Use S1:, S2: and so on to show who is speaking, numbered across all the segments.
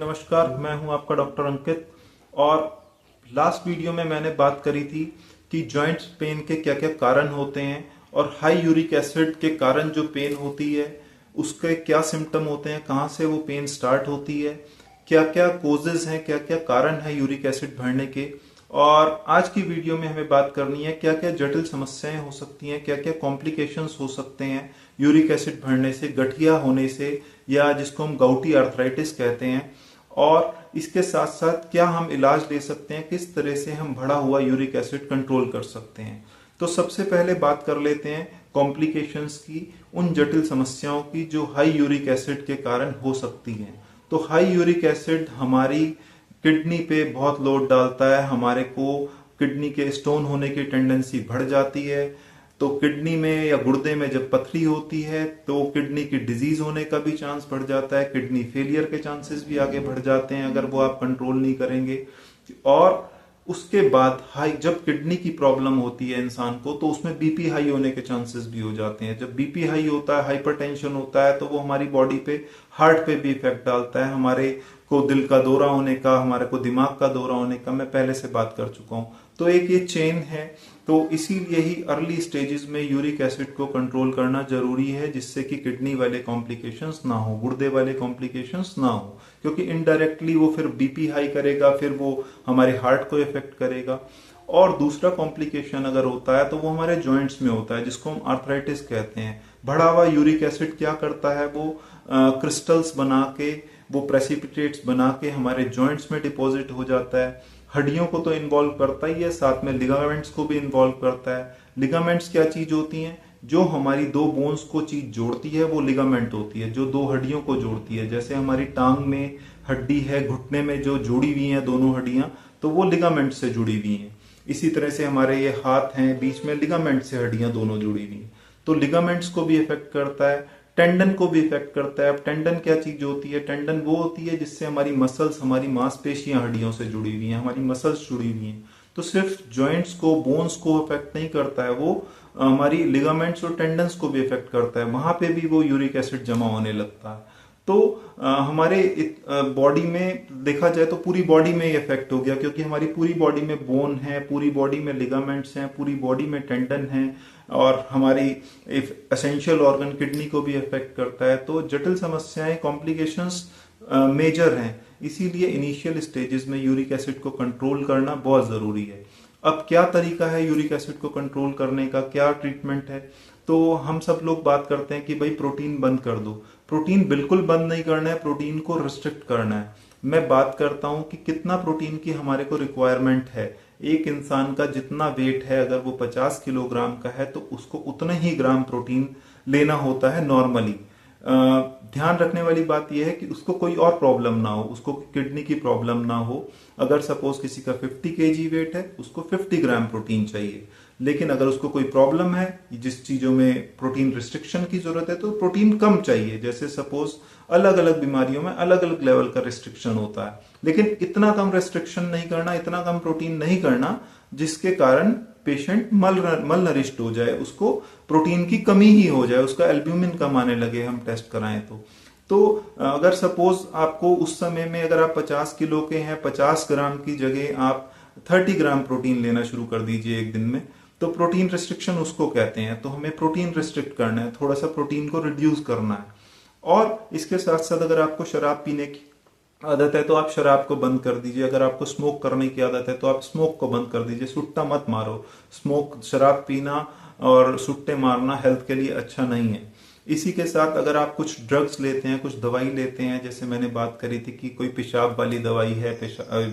S1: नमस्कार, मैं हूं आपका डॉक्टर अंकित। और लास्ट वीडियो में मैंने बात करी थी कि जॉइंट्स पेन के क्या क्या कारण होते हैं और हाई यूरिक एसिड के कारण जो पेन होती है उसके क्या सिम्टम होते हैं, कहाँ से वो पेन स्टार्ट होती है, क्या क्या कोजेज हैं, क्या क्या कारण है यूरिक एसिड बढ़ने के। और आज की वीडियो में हमें बात करनी है क्या क्या जटिल समस्याएं हो सकती हैं, क्या क्या कॉम्प्लिकेशंस हो सकते हैं यूरिक एसिड बढ़ने से, गठिया होने से, या जिसको हम गाउटी आर्थराइटिस कहते हैं। और इसके साथ साथ क्या हम इलाज ले सकते हैं, किस तरह से हम बढ़ा हुआ यूरिक एसिड कंट्रोल कर सकते हैं। तो सबसे पहले बात कर लेते हैं कॉम्प्लिकेशंस की, उन जटिल समस्याओं की जो हाई यूरिक एसिड के कारण हो सकती हैं। तो हाई यूरिक एसिड हमारी किडनी पे बहुत लोड डालता है, हमारे को किडनी के स्टोन होने की टेंडेंसी बढ़ जाती है। तो किडनी में या गुर्दे में जब पथरी होती है तो किडनी की डिजीज होने का भी चांस बढ़ जाता है, किडनी फेलियर के चांसेस भी आगे बढ़ जाते हैं अगर वो आप कंट्रोल नहीं करेंगे। और उसके बाद हाई जब किडनी की प्रॉब्लम होती है इंसान को तो उसमें बीपी हाई होने के चांसेस भी हो जाते हैं। जब बीपी हाई होता है, हाइपरटेंशन होता है, तो वो हमारी बॉडी पे, हार्ट पे भी इफेक्ट डालता है। हमारे को दिल का दौरा होने का, हमारे को दिमाग का दौरा होने का मैं पहले से बात कर चुका हूं। तो एक ये चेन है। तो इसीलिए ही अर्ली स्टेजेस में यूरिक एसिड को कंट्रोल करना जरूरी है, जिससे कि किडनी वाले कॉम्प्लिकेशंस ना हो, गुर्दे वाले कॉम्प्लिकेशंस ना हो, क्योंकि इनडायरेक्टली वो फिर बीपी हाई करेगा, फिर वो हमारे हार्ट को इफेक्ट करेगा। और दूसरा कॉम्प्लिकेशन अगर होता है तो वो हमारे जॉइंट्स में होता है, जिसको हम आर्थराइटिस कहते हैं। बढ़ा हुआ यूरिक एसिड क्या करता है, वो क्रिस्टल्स बना के, वो प्रेसिपिटेट्स बना के हमारे जॉइंट्स में डिपॉजिट हो जाता है। हड्डियों को तो इन्वॉल्व करता ही है, साथ में लिगामेंट्स को भी इन्वॉल्व करता है। लिगामेंट्स क्या चीज होती हैं? जो हमारी दो बोन्स को चीज जोड़ती है वो लिगामेंट होती है, जो दो हड्डियों को जोड़ती है। जैसे हमारी टांग में हड्डी है, घुटने में जो जुड़ी हुई हैं दोनों हड्डियां, तो वो लिगामेंट से जुड़ी हुई हैं। इसी तरह से हमारे ये हाथ हैं, बीच में लिगामेंट से हड्डियां दोनों जुड़ी हुई हैं, तो लिगामेंट्स को भी इफेक्ट करता है। टेंडन को भी इफेक्ट करता है। अब टेंडन क्या चीज होती है? टेंडन वो होती है जिससे हमारी मसल्स, हमारी मांसपेशियां हड्डियों से जुड़ी हुई हैं, हमारी मसल्स जुड़ी हुई हैं। तो सिर्फ जॉइंट्स को, बोन्स को इफेक्ट नहीं करता है, वो हमारी लिगामेंट्स और टेंडन्स को भी इफेक्ट करता है। वहां पे भी वो यूरिक एसिड जमा होने लगता है। तो हमारे बॉडी में देखा जाए तो पूरी बॉडी में ये इफेक्ट हो गया, क्योंकि हमारी पूरी बॉडी में बोन है, पूरी बॉडी में लिगामेंट्स हैं, पूरी बॉडी में टेंडन है, और हमारी एसेंशियल ऑर्गन किडनी को भी इफेक्ट करता है। तो जटिल समस्याएं, कॉम्प्लिकेशंस मेजर हैं। इसीलिए इनिशियल स्टेजेस में यूरिक एसिड को कंट्रोल करना बहुत जरूरी है। अब क्या तरीका है यूरिक एसिड को कंट्रोल करने का, क्या ट्रीटमेंट है? तो हम सब लोग बात करते हैं कि भाई प्रोटीन बंद कर दो। प्रोटीन बिल्कुल बंद नहीं करना है, प्रोटीन को रिस्ट्रिक्ट करना है। मैं बात करता हूं कि कितना प्रोटीन की हमारे को रिक्वायरमेंट है। एक इंसान का जितना वेट है, अगर वो 50 किलोग्राम का है तो उसको उतना ही ग्राम प्रोटीन लेना होता है नॉर्मली। ध्यान रखने वाली बात यह है कि उसको कोई और प्रॉब्लम ना हो, उसको किडनी की प्रॉब्लम ना हो। अगर सपोज किसी का 50 केजी वेट है, उसको 50 ग्राम प्रोटीन चाहिए। लेकिन अगर उसको कोई प्रॉब्लम है, जिस चीजों में प्रोटीन रिस्ट्रिक्शन की जरूरत है, तो प्रोटीन कम चाहिए। जैसे सपोज अलग अलग बीमारियों में अलग अलग लेवल का रिस्ट्रिक्शन होता है, लेकिन इतना कम रिस्ट्रिक्शन नहीं करना, इतना कम प्रोटीन नहीं करना जिसके कारण पेशेंट मलनरिश्ड हो जाए, उसको प्रोटीन की कमी ही हो जाए, उसका एल्ब्यूमिन कम आने लगे हम टेस्ट कराएं तो अगर सपोज आपको उस समय में, अगर आप 50 किलो के हैं, 50 ग्राम की जगह आप 30 ग्राम प्रोटीन लेना शुरू कर दीजिए एक दिन में, तो प्रोटीन रिस्ट्रिक्शन उसको कहते हैं। तो हमें प्रोटीन रिस्ट्रिक्ट करना है, थोड़ा सा प्रोटीन को रिड्यूस करना है। और इसके साथ साथ अगर आपको शराब पीने की आदत है तो आप शराब को बंद कर दीजिए। अगर आपको स्मोक करने की आदत है तो आप स्मोक को बंद कर दीजिए। सुट्टा मत मारो। स्मोक, शराब पीना और सुट्टे मारना हेल्थ के लिए अच्छा नहीं है। इसी के साथ अगर आप कुछ ड्रग्स लेते हैं, कुछ दवाई लेते हैं, जैसे मैंने बात करी थी कि कोई पेशाब वाली दवाई है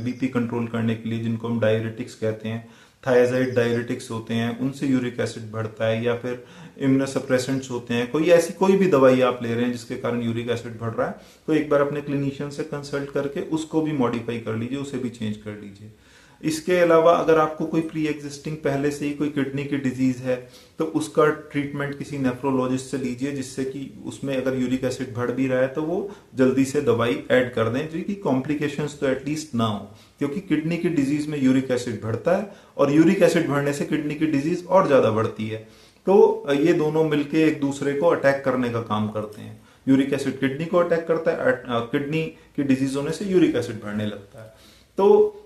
S1: बीपी कंट्रोल करने के लिए, जिनको हम डायरेटिक्स कहते हैं, थायराइड डायरेटिक्स होते हैं, उनसे यूरिक एसिड बढ़ता है, या फिर इम्यूनोसप्रेसेंट्स होते हैं, कोई ऐसी कोई भी दवाई आप ले रहे हैं जिसके कारण यूरिक एसिड बढ़ रहा है, तो एक बार अपने क्लिनिशियन से कंसल्ट करके उसको भी मॉडिफाई कर लीजिए, उसे भी चेंज कर लीजिए। इसके अलावा अगर आपको कोई प्री एग्जिस्टिंग पहले से ही कोई किडनी की डिजीज है तो उसका ट्रीटमेंट किसी नेफ्रोलॉजिस्ट से लीजिए, जिससे कि उसमें अगर यूरिक एसिड बढ़ भी रहा है तो वो जल्दी से दवाई ऐड कर दें, जिसकी कॉम्प्लिकेशंस तो एटलीस्ट ना हो। क्योंकि किडनी की डिजीज में यूरिक एसिड बढ़ता है और यूरिक एसिड बढ़ने से किडनी की डिजीज और ज्यादा बढ़ती है। तो ये दोनों मिलके एक दूसरे को अटैक करने का काम करते हैं। यूरिक एसिड किडनी को अटैक करता है, किडनी की डिजीज होने से यूरिक एसिड बढ़ने लगता है। तो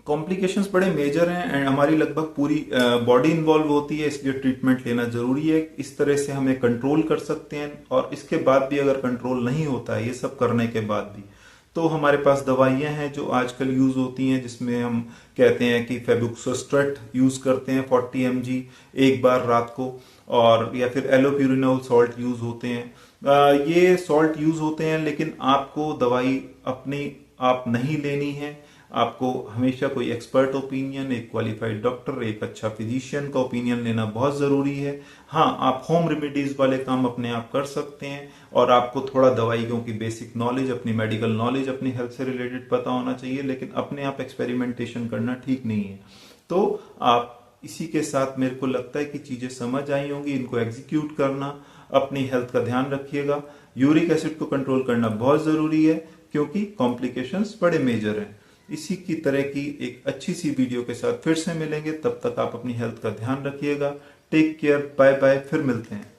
S1: कॉम्प्लिकेशंस बड़े मेजर हैं एंड हमारी लगभग पूरी बॉडी इन्वॉल्व होती है, इसलिए ट्रीटमेंट लेना जरूरी है। इस तरह से हमें कंट्रोल कर सकते हैं, और इसके बाद भी अगर कंट्रोल नहीं होता है, ये सब करने के बाद भी, तो हमारे पास दवाइयां हैं जो आजकल यूज होती हैं, जिसमें हम कहते हैं कि फेबुक्सोस्ट्रेट यूज करते हैं 40 mg एक बार रात को, और या फिर एलोप्यूरिनोल सॉल्ट यूज होते हैं। ये सॉल्ट यूज होते हैं, लेकिन आपको दवाई अपनी आप नहीं लेनी है। आपको हमेशा कोई एक्सपर्ट ओपिनियन, एक क्वालिफाइड डॉक्टर, एक अच्छा फिजिशियन का ओपिनियन लेना बहुत जरूरी है। हाँ, आप होम रेमेडीज वाले काम अपने आप कर सकते हैं, और आपको थोड़ा दवाइयों की बेसिक नॉलेज, अपनी मेडिकल नॉलेज, अपनी हेल्थ से रिलेटेड पता होना चाहिए, लेकिन अपने आप एक्सपेरिमेंटेशन करना ठीक नहीं है। तो आप इसी के साथ मेरे को लगता है कि चीजें समझ आई होंगी, इनको एग्जीक्यूट करना, अपनी हेल्थ का ध्यान रखिएगा। यूरिक एसिड को कंट्रोल करना बहुत जरूरी है, क्योंकि कॉम्प्लिकेशंस बड़े मेजर हैं। इसी की तरह की एक अच्छी सी वीडियो के साथ फिर से मिलेंगे, तब तक आप अपनी हेल्थ का ध्यान रखिएगा। टेक केयर, बाय बाय, फिर मिलते हैं।